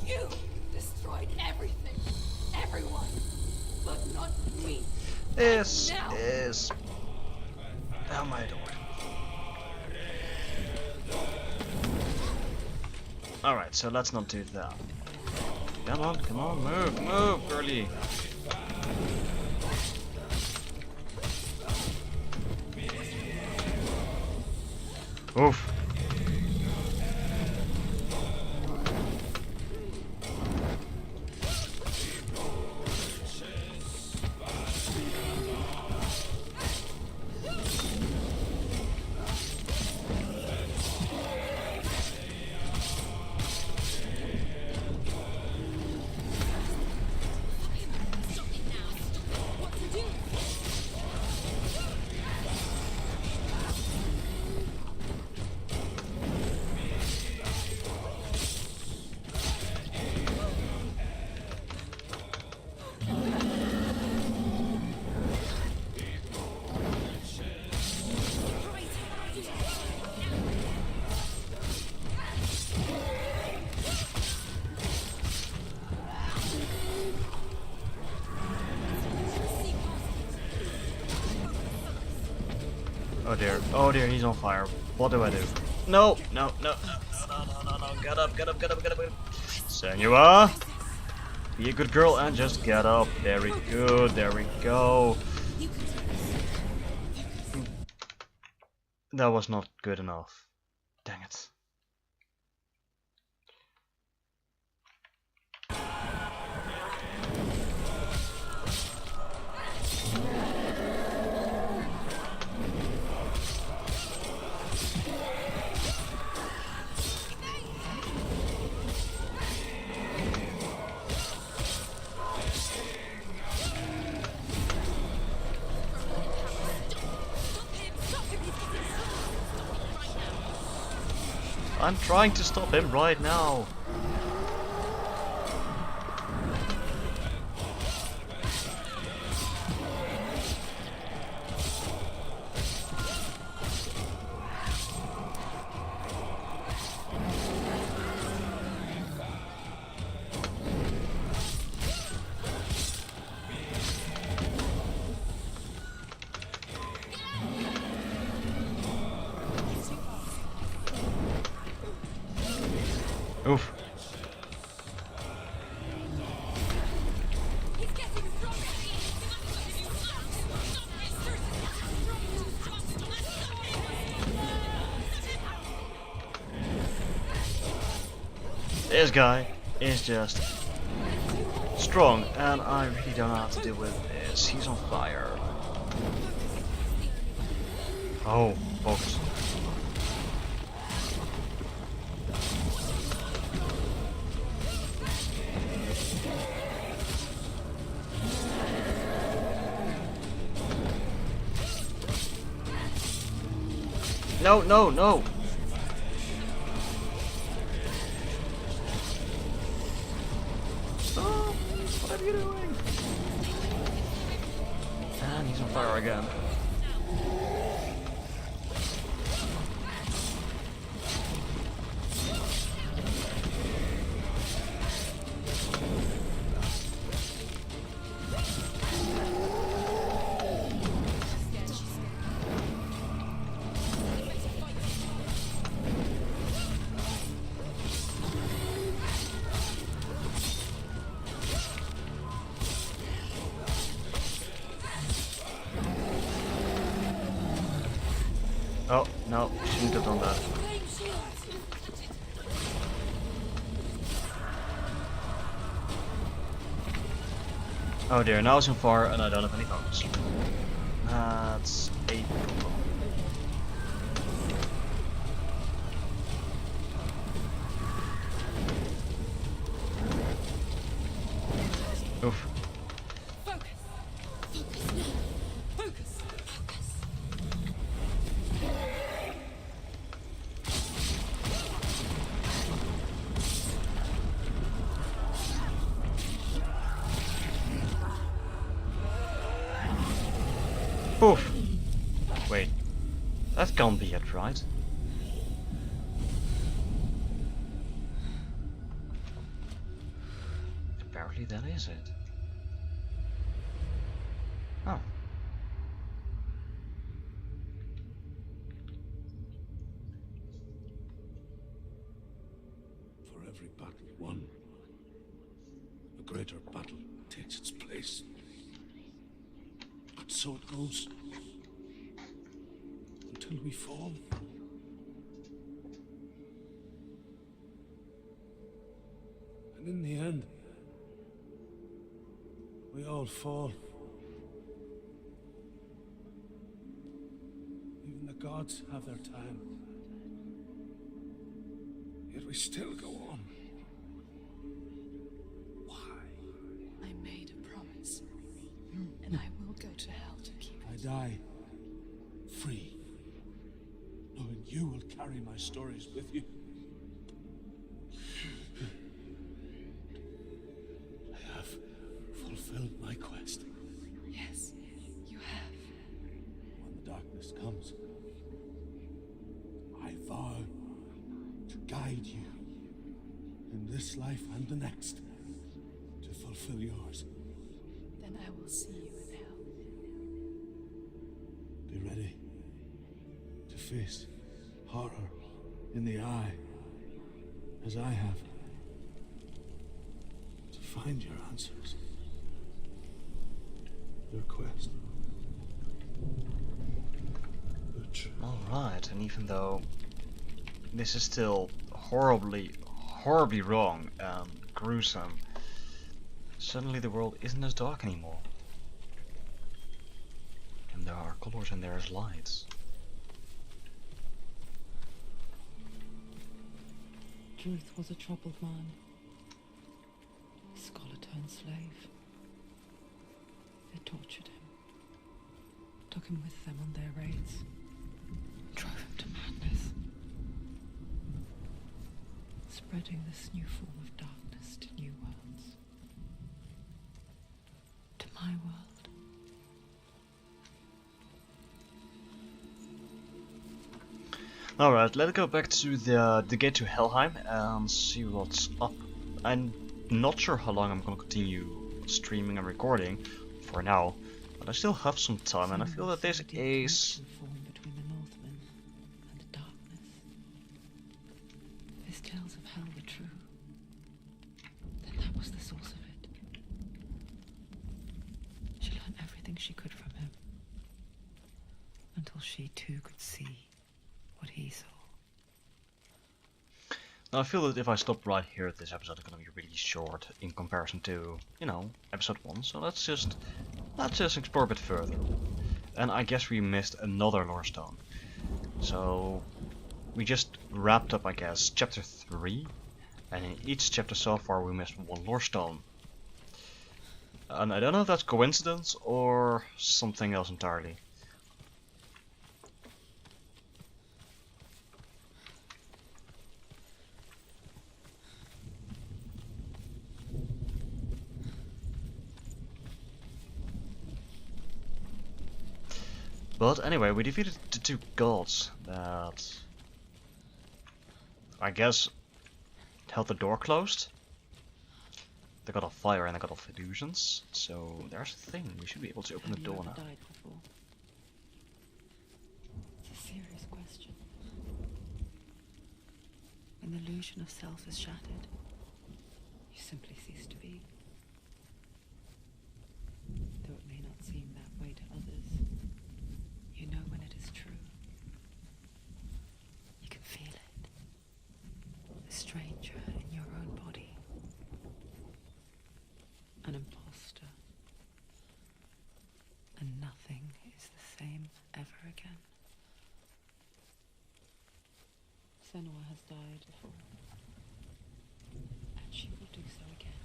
You destroyed everything. Everyone. But not me. This Now. is... Oh my lord. Alright, so let's not do that. Come on, move, girly. Oof. Oh dear, he's on fire. What do I do? No, no, no, no, no, no, no, no, get up, get up, get up, get up, get up. Senua, be a good girl and just get up. Very good, there we go. That was not good enough. Dang it. I'm trying to stop him right now. Oof. This guy is just strong, and I really don't know how to deal with this. He's on fire. Oh, focus. No, no, no! Stop! What are you doing? And he's on fire again. Oh, no, shouldn't have done that. Oh dear, now it's on fire and I don't have any bones. That's a problem. Oof. Oof. Wait, that can't be it, right? Apparently that is it. Oh. For every battle won, a greater battle takes its place. And so it goes. Until we fall. And in the end, we all fall. Even the gods have their time. Yet we still go on. Why? I made a promise, and I will go to hell to keep I it. die free, knowing you will carry my stories with you. I have fulfilled my quest. Yes, you have. When the darkness comes, I vow to guide you in this life and the next to fulfill yours. Then I will see you in hell. Be ready to face horror in the eye, as I have, to find your answers. Your quest. The truth. Alright, and even though this is still horribly wrong and gruesome, suddenly the world isn't as dark anymore. And there are colors and there's lights. Druth was a troubled man. Scholar turned slave. They tortured him. Took him with them on their raids. Drove him to madness. Spreading this new form of darkness to new worlds. To my world. Alright, let's go back to the gate to Helheim and see what's up. I'm not sure how long I'm gonna continue streaming and recording for now, but I still have some time and I feel that this is... between the Northmen and the darkness. His tales of hell were true. Then that was the source of it. She learned everything she could from him. Until she too could see what he saw. Now I feel that if I stop right here, this episode is gonna be really short in comparison to, you know, episode 1. So let's just explore a bit further. And I guess we missed another lore stone. So we just wrapped up, I guess, chapter 3. And in each chapter so far we missed one lore stone. And I don't know if that's coincidence or something else entirely. But anyway, we defeated the two gods that, I guess, held the door closed. The god of fire and the god of illusions. So there's a thing, we should be able to open the Have you door ever now. died before? It's a serious question. When the illusion of self is shattered, you simply cease to be. Though it may not seem that way to others, you know when it is true. You can feel it. A stranger in your own body. An imposter. And nothing is the same ever again. Senua has died before. And she will do so again.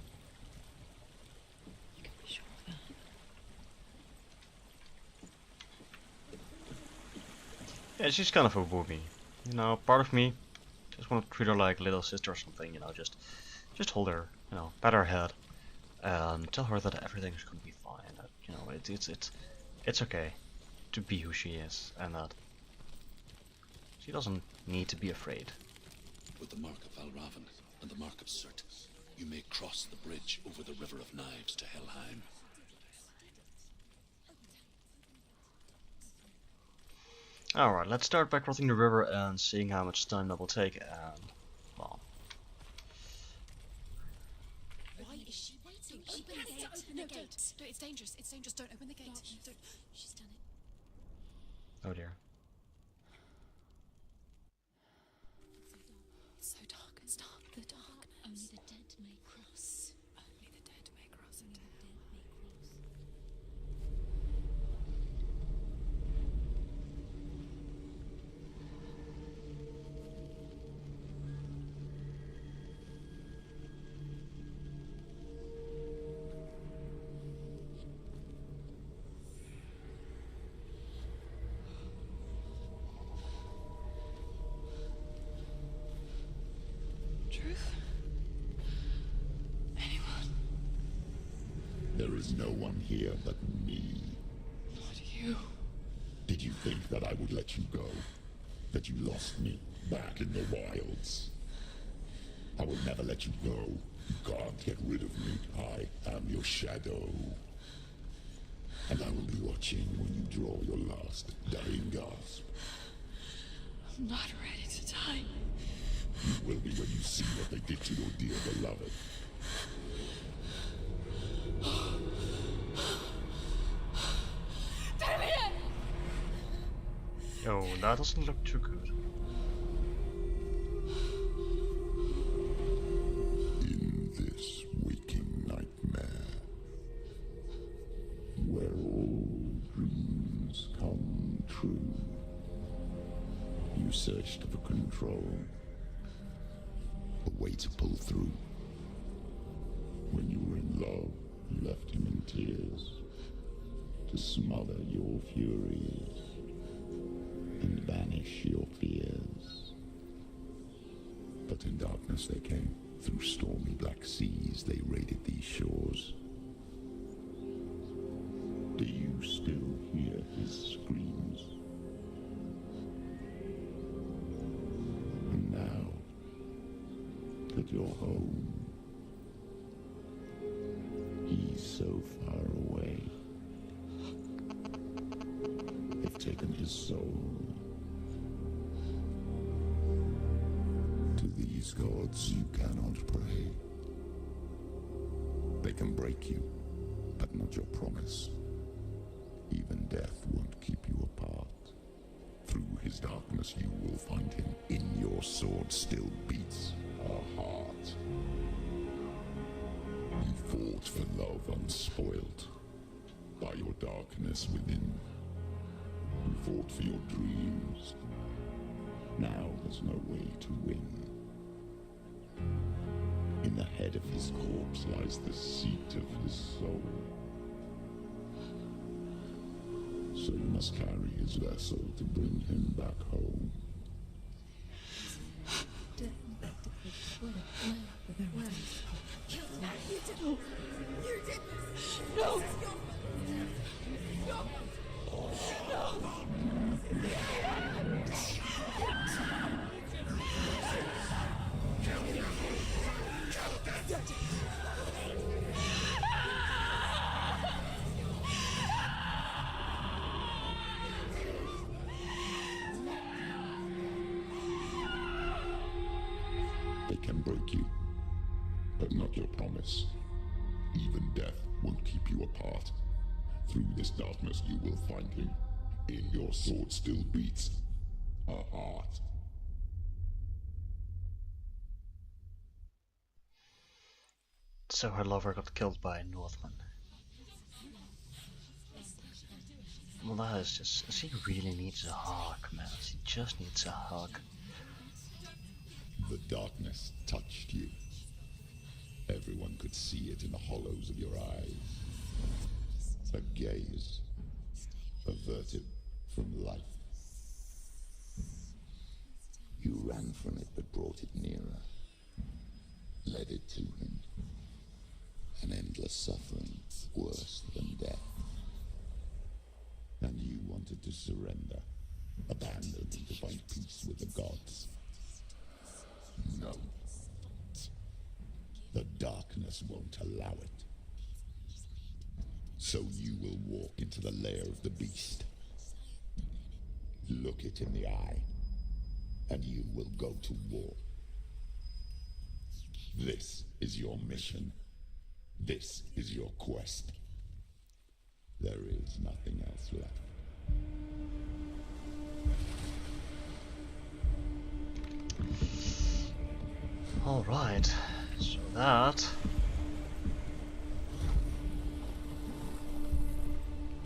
You can be sure of that. Yeah, she's kind of a woomy. You know, part of me just want to treat her like little sister or something, you know, just hold her, you know, pat her head, and tell her that everything is going to be fine, that, you know, it's okay to be who she is, and that she doesn't need to be afraid. With the mark of Valravan and the mark of Surt, you may cross the bridge over the River of Knives to Helheim. Alright, let's start by crossing the river and seeing how much time that will take, and, well... Why is she waiting? Open the gate. Open the gate. No, it's dangerous. It's dangerous. Don't open the gate. Don't. She's done it. Oh dear. It's so dark. It's dark. The darkness. Only the dead may cross. Only the dead may cross into hell. Truth? Anyone? There is no one here but me. Not you. Did you think that I would let you go? That you lost me back in the wilds? I will never let you go. You can't get rid of me. I am your shadow. And I will be watching when you draw your last dying gasp. I'm not ready to die. You will be when you see what they did to your dear beloved. Oh, that doesn't look too good. In this waking nightmare, where all dreams come true, you searched for control, a way to pull through. When you were in love, you left him in tears, to smother your furies and banish your fears. But in darkness they came. Through stormy black seas they raided these shores. Do you still hear his screams? And now that you're home, he's so far away. They've taken his soul. To these gods you cannot pray. They can break you, but not your promise. Even death won't keep you apart. Through his darkness you will find him. In your sword still beats a heart. You fought for love unspoilt by your darkness within. You fought for your dreams. Now there's no way to win. In the head of his corpse lies the seat of his soul. So you must carry his vessel to bring him back home. They can break you, but not your promise. Even death won't keep you apart. Through this darkness you will find him. In your sword still beats a heart. So her lover got killed by a Northman. Well, that is just... She really needs a hug, man. She just needs a hug. The darkness touched you. Everyone could see it in the hollows of your eyes. A gaze averted from life. You ran from it but brought it nearer. Led it to him. An endless suffering, worse than death. And you wanted to surrender, abandon and to find peace with the gods. No. The darkness won't allow it. So you will walk into the lair of the beast. Look it in the eye, and you will go to war. This is your mission. This is your quest. There is nothing else left. Alright, so that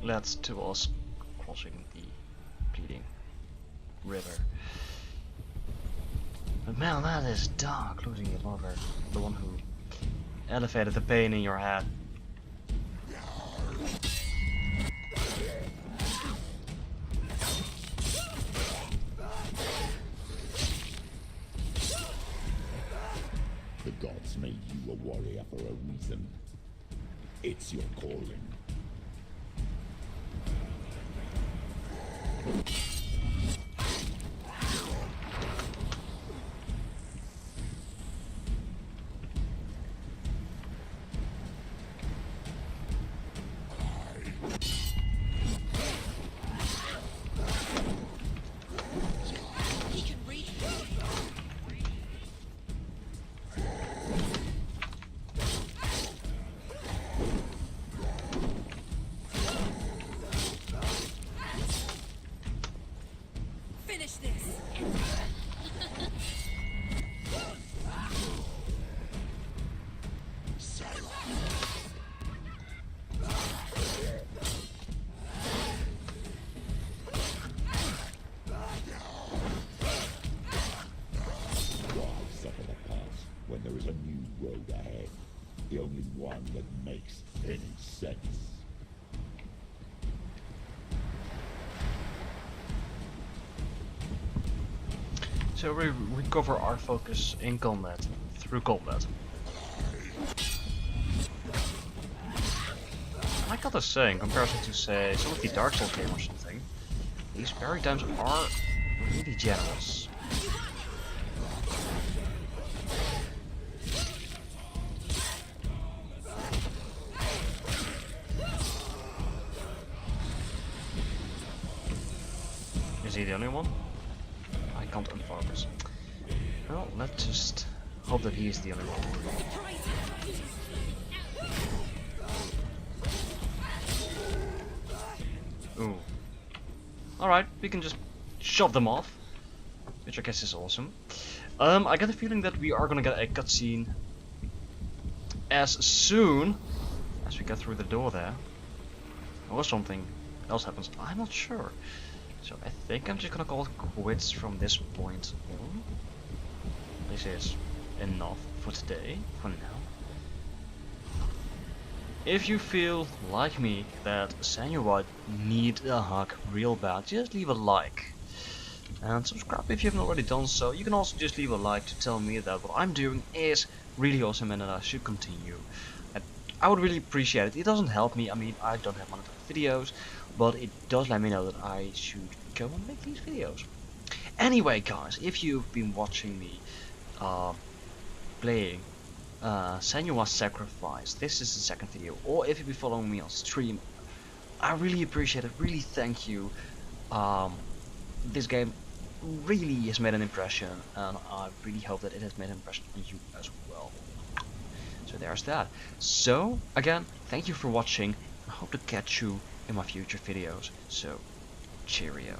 leads to us crossing the bleeding river. But man, that is dark, losing your lover, the one who elevated the pain in your head. The gods made you a warrior for a reason. It's your calling. Suffer the past when there is a new road ahead. The only one that makes any sense. So we recover our focus in combat, through combat. I got to say, in comparison to say some of the Dark Souls game or something, these parry times are really generous. Is he the only one? I can't unfocus. Well, let's just hope that he is the only one. Ooh. Alright, we can just shove them off, which I guess is awesome. I get the feeling that we are gonna get a cutscene as soon as we get through the door there. Or something else happens, I'm not sure. So I think I'm just gonna call it quits from this point on. This is enough for today, for now. If you feel, like me, that Senua need a hug real bad, just leave a like. And subscribe if you haven't already done so. You can also just leave a like to tell me that what I'm doing is really awesome and that I should continue. I would really appreciate it. It doesn't help me, I mean, I don't have monetary videos, but it does let me know that I should go and make these videos. Anyway guys, if you've been watching me playing Senua's Sacrifice, this is the second video, or if you've been following me on stream, I really appreciate it, really thank you. This game really has made an impression, and I really hope that it has made an impression on you as well. So there's that. So again, thank you for watching. I hope to catch you in my future videos. So cheerio.